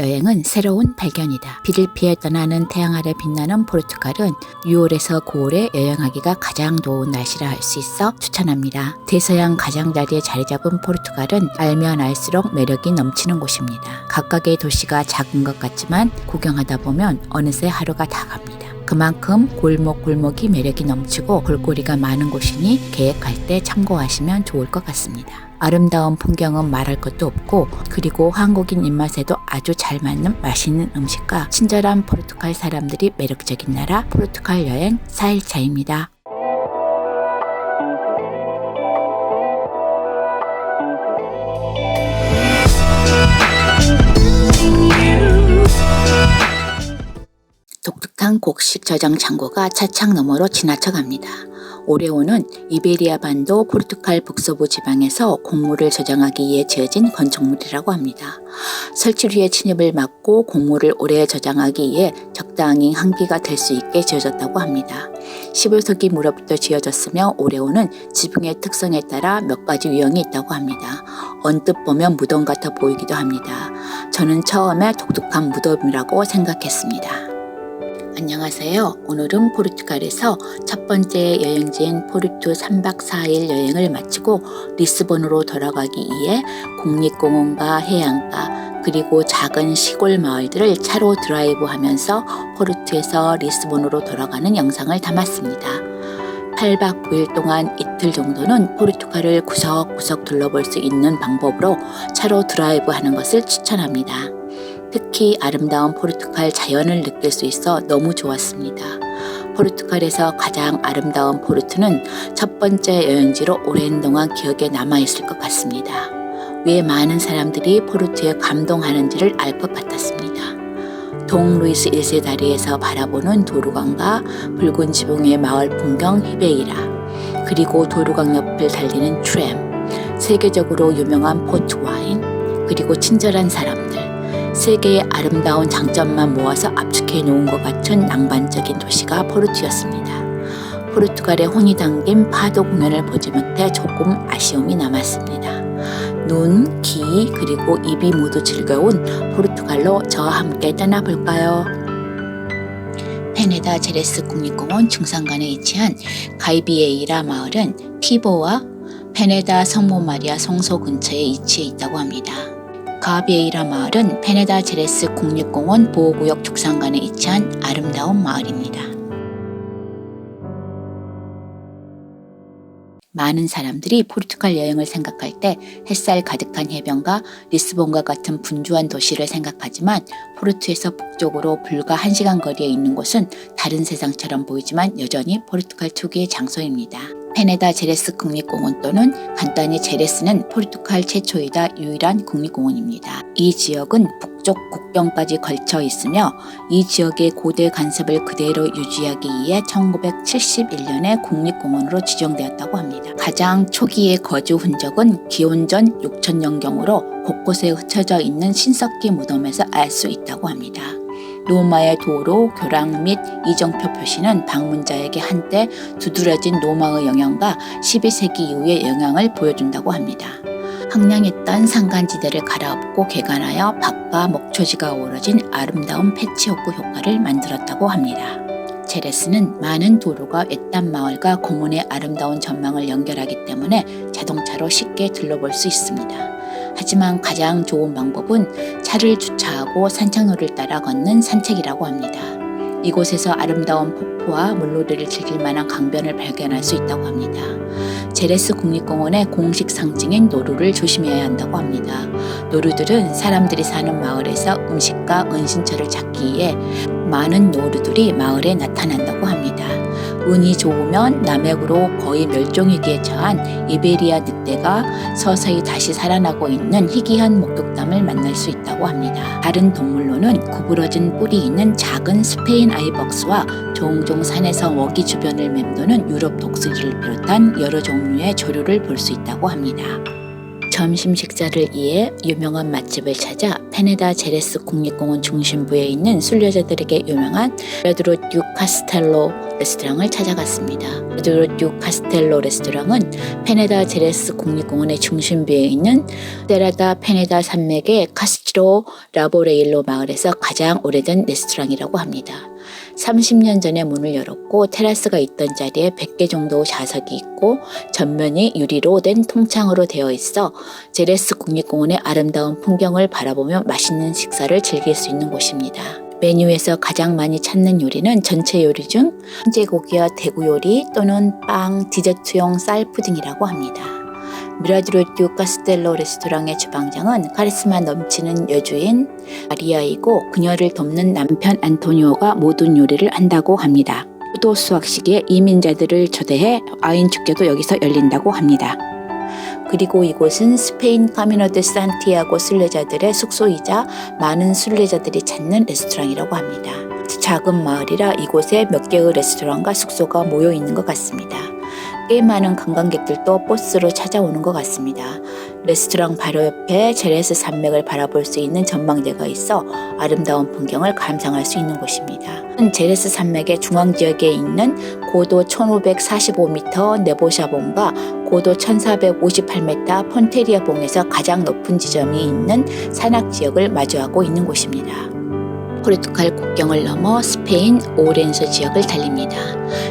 여행은 새로운 발견이다. 비를 피해 떠나는 태양 아래 빛나는 포르투갈은 6월에서 9월에 여행하기가 가장 좋은 날씨라 할 수 있어 추천합니다. 대서양 가장자리에 자리 잡은 포르투갈은 알면 알수록 매력이 넘치는 곳입니다. 각각의 도시가 작은 것 같지만 구경하다 보면 어느새 하루가 다 갑니다. 그만큼 골목골목이 매력이 넘치고 볼거리가 많은 곳이니 계획할 때 참고하시면 좋을 것 같습니다. 아름다운 풍경은 말할 것도 없고 그리고 한국인 입맛에도 아주 잘 맞는 맛있는 음식과 친절한 포르투갈 사람들이 매력적인 나라 포르투갈 여행 4일차입니다. 독특한 곡식 저장 창고가 차창 너머로 지나쳐갑니다. 오레오는 이베리아 반도 포르투갈 북서부 지방에서 곡물을 저장하기 위해 지어진 건축물이라고 합니다. 설치류의 침입을 막고 곡물을 오래 저장하기 위해 적당히 한기가 될 수 있게 지어졌다고 합니다. 15세기 무렵부터 지어졌으며 오레오는 지붕의 특성에 따라 몇 가지 유형이 있다고 합니다. 언뜻 보면 무덤 같아 보이기도 합니다. 저는 처음에 독특한 무덤이라고 생각했습니다. 안녕하세요. 오늘은 포르투갈에서 첫 번째 여행지인 포르투 3박 4일 여행을 마치고 리스본으로 돌아가기 위해 국립공원과 해안가 그리고 작은 시골 마을들을 차로 드라이브하면서 포르투에서 리스본으로 돌아가는 영상을 담았습니다. 8박 9일 동안 이틀 정도는 포르투갈을 구석구석 둘러볼 수 있는 방법으로 차로 드라이브하는 것을 추천합니다. 특히 아름다운 포르투갈 자연을 느낄 수 있어 너무 좋았습니다. 포르투갈에서 가장 아름다운 포르투는 첫 번째 여행지로 오랜 동안 기억에 남아있을 것 같습니다. 왜 많은 사람들이 포르투에 감동하는지를 알 것 같았습니다. 동 루이스 1세 다리에서 바라보는 도루강과 붉은 지붕의 마을 풍경 히베이라, 그리고 도루강 옆을 달리는 트램, 세계적으로 유명한 포트 와인, 그리고 친절한 사람들, 세계의 아름다운 장점만 모아서 압축해 놓은 것 같은 낭만적인 도시가 포르투였습니다. 포르투갈의 혼이 담긴 파도 공연을 보지 못해 조금 아쉬움이 남았습니다. 눈, 귀, 그리고 입이 모두 즐거운 포르투갈로 저와 함께 떠나볼까요? 페네다 제레스 국립공원 중산간에 위치한 가이비에이라 마을은 티보와 페네다 성모 마리아 성소 근처에 위치해 있다고 합니다. 가비에이라 마을은 페네다 제레스 국립공원 보호구역 중산간에 위치한 아름다운 마을입니다. 많은 사람들이 포르투갈 여행을 생각할 때 햇살 가득한 해변과 리스본과 같은 분주한 도시를 생각하지만 포르투에서 북쪽으로 불과 1시간 거리에 있는 곳은 다른 세상처럼 보이지만 여전히 포르투갈 특유의 장소입니다. 페네다 제레스 국립공원 또는 간단히 제레스는 포르투갈 최초이다 유일한 국립공원입니다. 이 지역은 북쪽 국경까지 걸쳐 있으며 이 지역의 고대 간섭을 그대로 유지하기 위해 1971년에 국립공원으로 지정되었다고 합니다. 가장 초기의 거주 흔적은 기원전 6000년경으로 곳곳에 흩어져 있는 신석기 무덤에서 알 수 있다고 합니다. 로마의 도로, 교랑 및 이정표 표시는 방문자에게 한때 두드러진 로마의 영향과 12세기 이후의 영향을 보여준다고 합니다. 황량했던 산간지대를 갈아엎고 개간하여 밭과 목초지가 어우러진 아름다운 패치워크 효과를 만들었다고 합니다. 제레스는 많은 도로가 외딴 마을과 공원의 아름다운 전망을 연결하기 때문에 자동차로 쉽게 둘러볼 수 있습니다. 하지만 가장 좋은 방법은 차를 주차하고 산책로를 따라 걷는 산책이라고 합니다. 이곳에서 아름다운 폭포와 물놀이를 즐길 만한 강변을 발견할 수 있다고 합니다. 제레스 국립공원의 공식 상징인 노루를 조심해야 한다고 합니다. 노루들은 사람들이 사는 마을에서 음식과 은신처를 찾기 위해 많은 노루들이 마을에 나타난다고 합니다. 운이 좋으면 남해으로 거의 멸종위기에 처한 이베리아 늑대가 서서히 다시 살아나고 있는 희귀한 목격담을 만날 수 있다고 합니다. 다른 동물로는 구부러진 뿔이 있는 작은 스페인 아이벅스와 종종 산에서 먹이 주변을 맴도는 유럽 독수리를 비롯한 여러 종류의 조류를 볼 수 있다고 합니다. 점심 식사를 위해 유명한 맛집을 찾아 페네다 제레스 국립공원 중심부에 있는 순례자들에게 유명한 페드로 듀 카스텔로 레스토랑을 찾아갔습니다. 페드로 듀 카스텔로 레스토랑은 페네다 제레스 국립공원의 중심부에 있는 세라다 페네다 산맥의 카스트로 라보레일로 마을에서 가장 오래된 레스토랑이라고 합니다. 30년 전에 문을 열었고 테라스가 있던 자리에 100개 정도 좌석이 있고 전면이 유리로 된 통창으로 되어 있어 제레스 국립공원의 아름다운 풍경을 바라보며 맛있는 식사를 즐길 수 있는 곳입니다. 메뉴에서 가장 많이 찾는 요리는 전체 요리 중 훈제고기와 대구 요리 또는 빵, 디저트용 쌀 푸딩이라고 합니다. 미라드로듀 카스텔로 레스토랑의 주방장은 카리스마 넘치는 여주인 마리아이고 그녀를 돕는 남편 안토니오가 모든 요리를 한다고 합니다. 포도 수확 시기에 이민자들을 초대해 와인 축제도 여기서 열린다고 합니다. 그리고 이곳은 스페인 카미노 데 산티아고 순례자들의 숙소이자 많은 순례자들이 찾는 레스토랑이라고 합니다. 작은 마을이라 이곳에 몇 개의 레스토랑과 숙소가 모여 있는 것 같습니다. 꽤 많은 관광객들도 버스로 찾아오는 것 같습니다. 레스토랑 바로 옆에 제레스 산맥을 바라볼 수 있는 전망대가 있어 아름다운 풍경을 감상할 수 있는 곳입니다. 제레스 산맥의 중앙 지역에 있는 고도 1545m 네보샤봉과 고도 1458m 폰테리아봉에서 가장 높은 지점이 있는 산악 지역을 마주하고 있는 곳입니다. 포르투갈 국경을 넘어 스페인 오렌소 지역을 달립니다.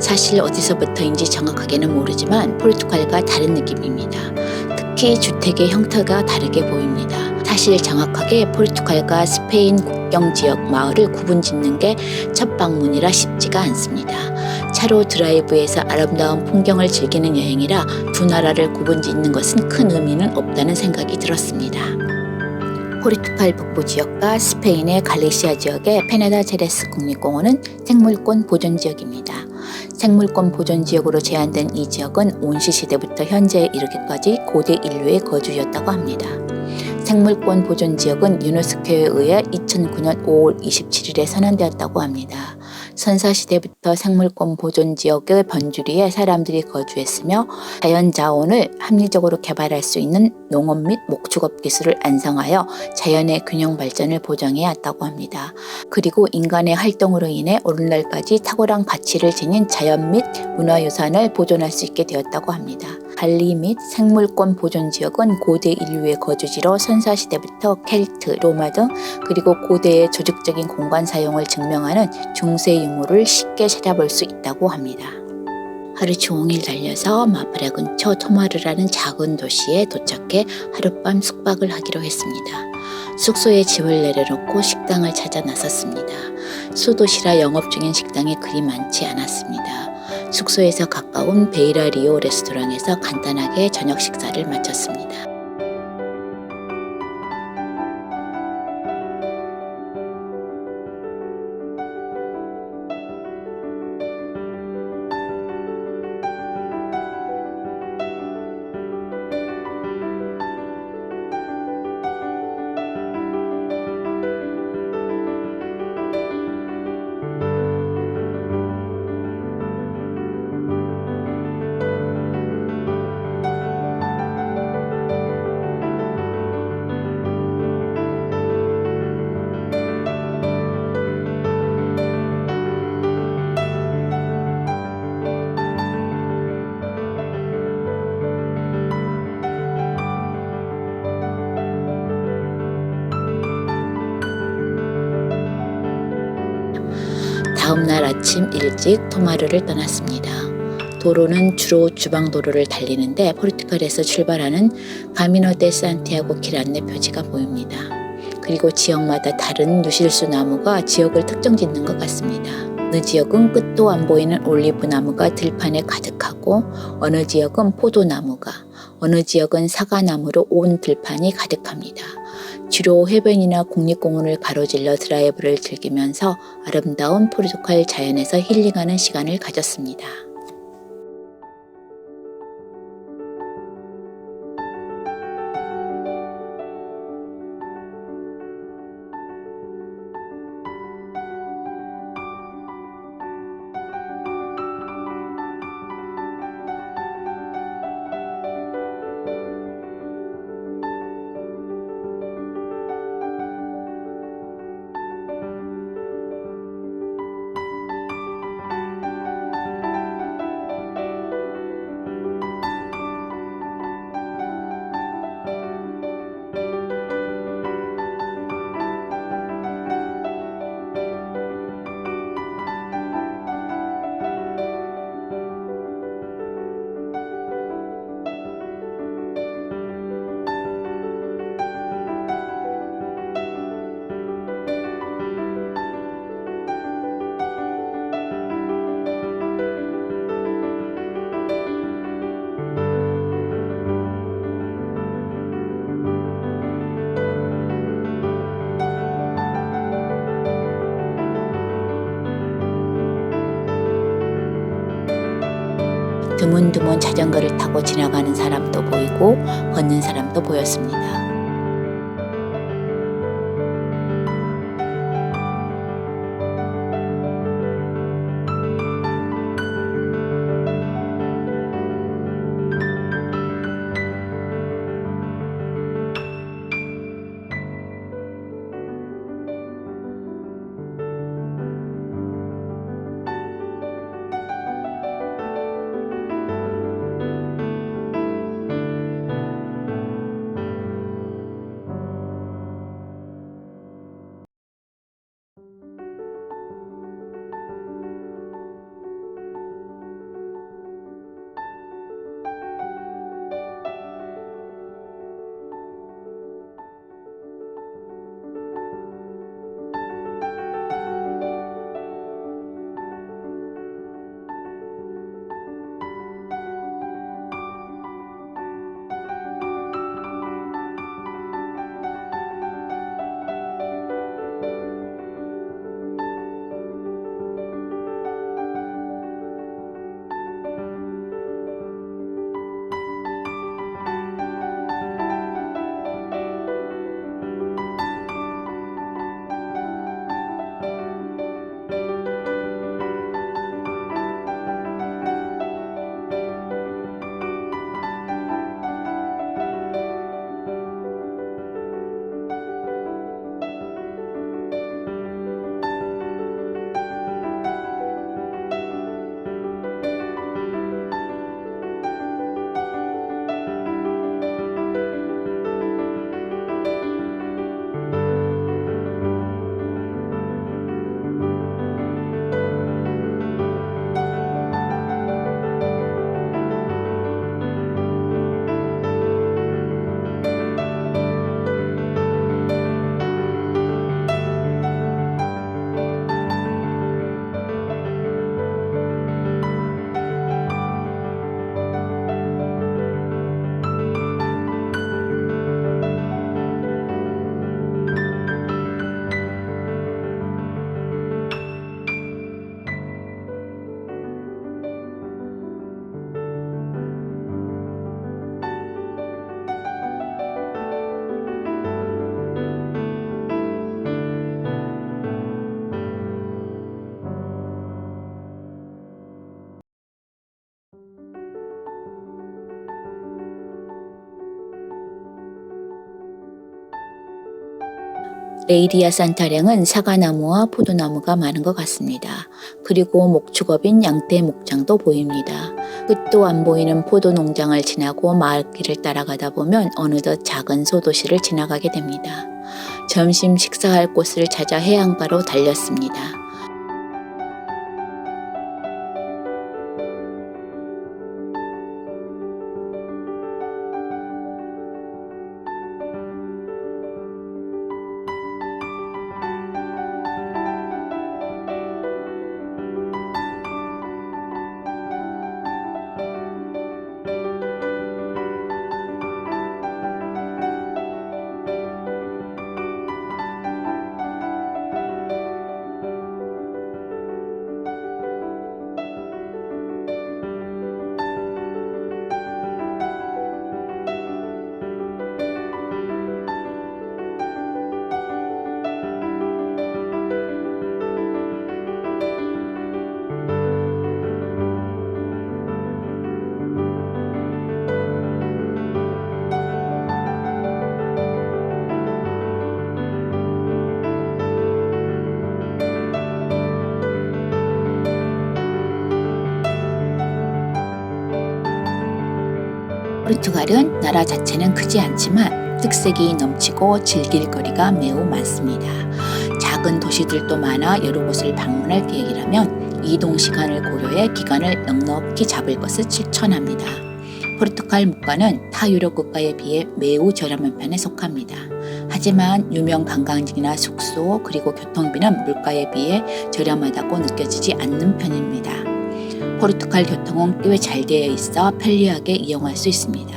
사실 어디서부터인지 정확하게는 모르지만 포르투갈과 다른 느낌입니다. 특히 주택의 형태가 다르게 보입니다. 사실 정확하게 포르투갈과 스페인 국경 지역 마을을 구분짓는 게 첫 방문이라 쉽지가 않습니다. 차로 드라이브에서 아름다운 풍경을 즐기는 여행이라 두 나라를 구분짓는 것은 큰 의미는 없다는 생각이 들었습니다. 포르투갈 북부 지역과 스페인의 갈리시아 지역의 페네다 제레스 국립공원은 생물권 보존지역입니다. 생물권 보존지역으로 제한된 이 지역은 온시 시대부터 현재에 이르기까지 고대 인류의 거주였다고 합니다. 생물권 보존지역은 유네스코에 의해 2009년 5월 27일에 선언되었다고 합니다. 선사시대부터 생물권 보존지역의 번주리에 사람들이 거주했으며 자연자원을 합리적으로 개발할 수 있는 농업 및 목축업 기술을 안성하여 자연의 균형 발전을 보장해야 했다고 합니다. 그리고 인간의 활동으로 인해 오늘날까지 탁월한 가치를 지닌 자연 및 문화유산을 보존할 수 있게 되었다고 합니다. 관리 및 생물권 보존지역은 고대 인류의 거주지로 선사시대부터 켈트, 로마 등 그리고 고대의 조직적인 공간 사용을 증명하는 중세 유물을 쉽게 찾아볼 수 있다고 합니다. 하루 종일 달려서 마프라 근처 토마르라는 작은 도시에 도착해 하룻밤 숙박을 하기로 했습니다. 숙소에 집을 내려놓고 식당을 찾아 나섰습니다. 수도시라 영업 중인 식당이 그리 많지 않았습니다. 숙소에서 가까운 베이라 리오 레스토랑에서 간단하게 저녁 식사를 마쳤습니다. 다음날 아침 일찍 토마르를 떠났습니다. 도로는 주로 주방도로를 달리는데 포르투갈에서 출발하는 카미노 데 산티아고 길 안내 표지가 보입니다. 그리고 지역마다 다른 누실수 나무가 지역을 특정짓는 것 같습니다. 어느 지역은 끝도 안 보이는 올리브 나무가 들판에 가득하고 어느 지역은 포도나무가, 어느 지역은 사과나무로 온 들판이 가득합니다. 주로 해변이나 국립공원을 가로질러 드라이브를 즐기면서 아름다운 포르투갈 자연에서 힐링하는 시간을 가졌습니다. 드문드문 자전거를 타고 지나가는 사람도 보이고 걷는 사람도 보였습니다. 레이리아 산타령은 사과나무와 포도나무가 많은 것 같습니다. 그리고 목축업인 양떼 목장도 보입니다. 끝도 안 보이는 포도 농장을 지나고 마을길을 따라가다 보면 어느덧 작은 소도시를 지나가게 됩니다. 점심 식사할 곳을 찾아 해안가로 달렸습니다. 포르투갈은 나라 자체는 크지 않지만 특색이 넘치고 즐길 거리가 매우 많습니다. 작은 도시들도 많아 여러 곳을 방문할 계획이라면 이동 시간을 고려해 기간을 넉넉히 잡을 것을 추천합니다. 포르투갈 물가는 타 유럽 국가에 비해 매우 저렴한 편에 속합니다. 하지만 유명 관광지나 숙소 그리고 교통비는 물가에 비해 저렴하다고 느껴지지 않는 편입니다. 포르투갈 교통은 꽤 잘 되어 있어 편리하게 이용할 수 있습니다.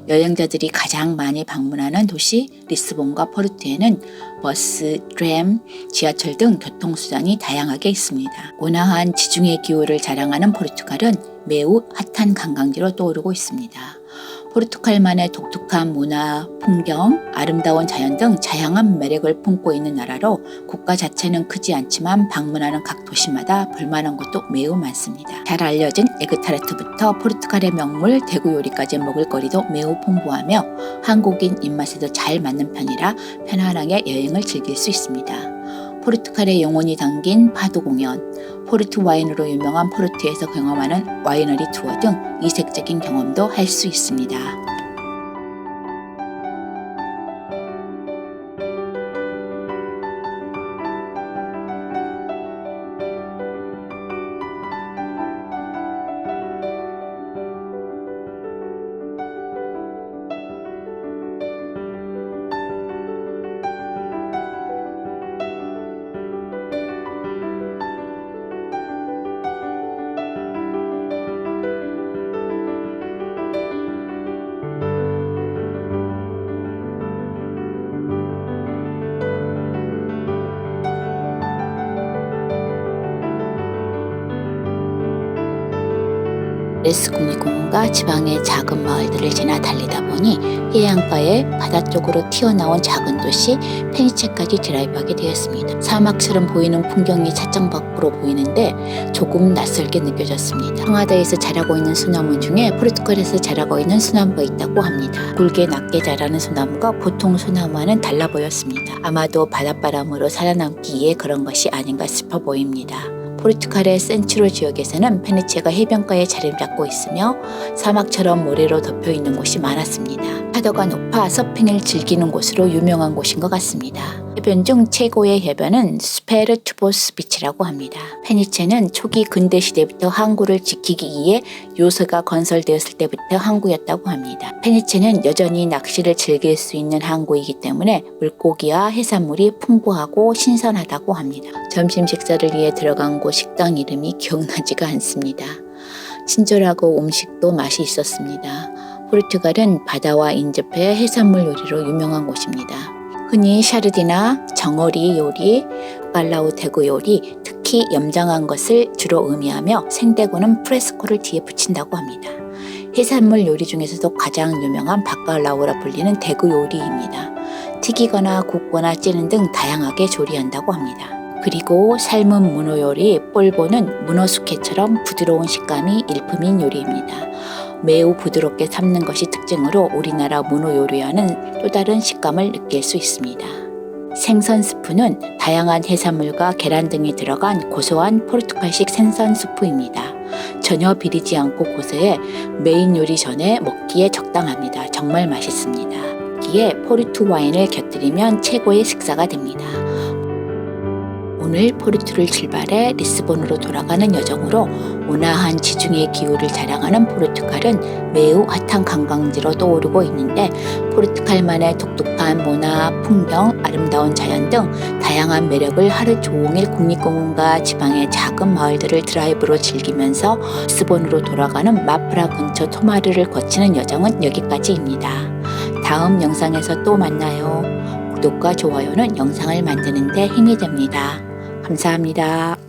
여행자들이 가장 많이 방문하는 도시 리스본과 포르투에는 버스, 트램, 지하철 등 교통수단이 다양하게 있습니다. 온화한 지중해 기후를 자랑하는 포르투갈은 매우 핫한 관광지로 떠오르고 있습니다. 포르투갈만의 독특한 문화, 풍경, 아름다운 자연 등 다양한 매력을 품고 있는 나라로 국가 자체는 크지 않지만 방문하는 각 도시마다 볼만한 곳도 매우 많습니다. 잘 알려진 에그타르트부터 포르투갈의 명물 대구 요리까지 먹을거리도 매우 풍부하며 한국인 입맛에도 잘 맞는 편이라 편안하게 여행을 즐길 수 있습니다. 포르투갈의 영혼이 담긴 파도 공연, 포르투 와인으로 유명한 포르투에서 경험하는 와이너리 투어 등 이색적인 경험도 할 수 있습니다. 레스 국립공원과 지방의 작은 마을들을 지나 달리다 보니 해안가에 바다 쪽으로 튀어나온 작은 도시 페니체까지 드라이브하게 되었습니다. 사막처럼 보이는 풍경이 차창 밖으로 보이는데 조금 낯설게 느껴졌습니다. 청와대에서 자라고 있는 소나무 중에 포르투갈에서 자라고 있는 소나무가 있다고 합니다. 굵게 낮게 자라는 소나무가 보통 소나무와는 달라 보였습니다. 아마도 바닷바람으로 살아남기에 그런 것이 아닌가 싶어 보입니다. 포르투갈의 센트로 지역에서는 페니체가 해변가에 자리를 잡고 있으며 사막처럼 모래로 덮여 있는 곳이 많았습니다. 파도가 높아 서핑을 즐기는 곳으로 유명한 곳인 것 같습니다. 해변 중 최고의 해변은 스페르투보스 비치라고 합니다. 페니체는 초기 근대 시대부터 항구를 지키기 위해 요새가 건설되었을 때부터 항구였다고 합니다. 페니체는 여전히 낚시를 즐길 수 있는 항구이기 때문에 물고기와 해산물이 풍부하고 신선하다고 합니다. 점심 식사를 위해 들어간 곳 식당 이름이 기억나지가 않습니다. 친절하고 음식도 맛이 있었습니다. 포르투갈은 바다와 인접해 해산물 요리로 유명한 곳입니다. 흔히 샤르디나, 정어리 요리, 깔라우 대구 요리, 특히 염장한 것을 주로 의미하며 생대구는 프레스코를 뒤에 붙인다고 합니다. 해산물 요리 중에서도 가장 유명한 바칼라우라 불리는 대구 요리입니다. 튀기거나 굽거나 찌는 등 다양하게 조리한다고 합니다. 그리고 삶은 문어 요리, 폴보는 문어 숙회처럼 부드러운 식감이 일품인 요리입니다. 매우 부드럽게 삶는 것이 특징으로 우리나라 문어 요리와는 또 다른 식감을 느낄 수 있습니다. 생선 스프는 다양한 해산물과 계란 등이 들어간 고소한 포르투갈식 생선 스프입니다. 전혀 비리지 않고 고소해 메인 요리 전에 먹기에 적당합니다. 정말 맛있습니다. 여기에 포르투 와인을 곁들이면 최고의 식사가 됩니다. 오늘 포르투를 출발해 리스본으로 돌아가는 여정으로 온화한 지중해 기후를 자랑하는 포르투갈은 매우 핫한 관광지로 떠오르고 있는데 포르투갈만의 독특한 문화, 풍경, 아름다운 자연 등 다양한 매력을 하루 종일 국립공원과 지방의 작은 마을들을 드라이브로 즐기면서 리스본으로 돌아가는 마프라 근처 토마르를 거치는 여정은 여기까지입니다. 다음 영상에서 또 만나요. 구독과 좋아요는 영상을 만드는 데 힘이 됩니다. 감사합니다.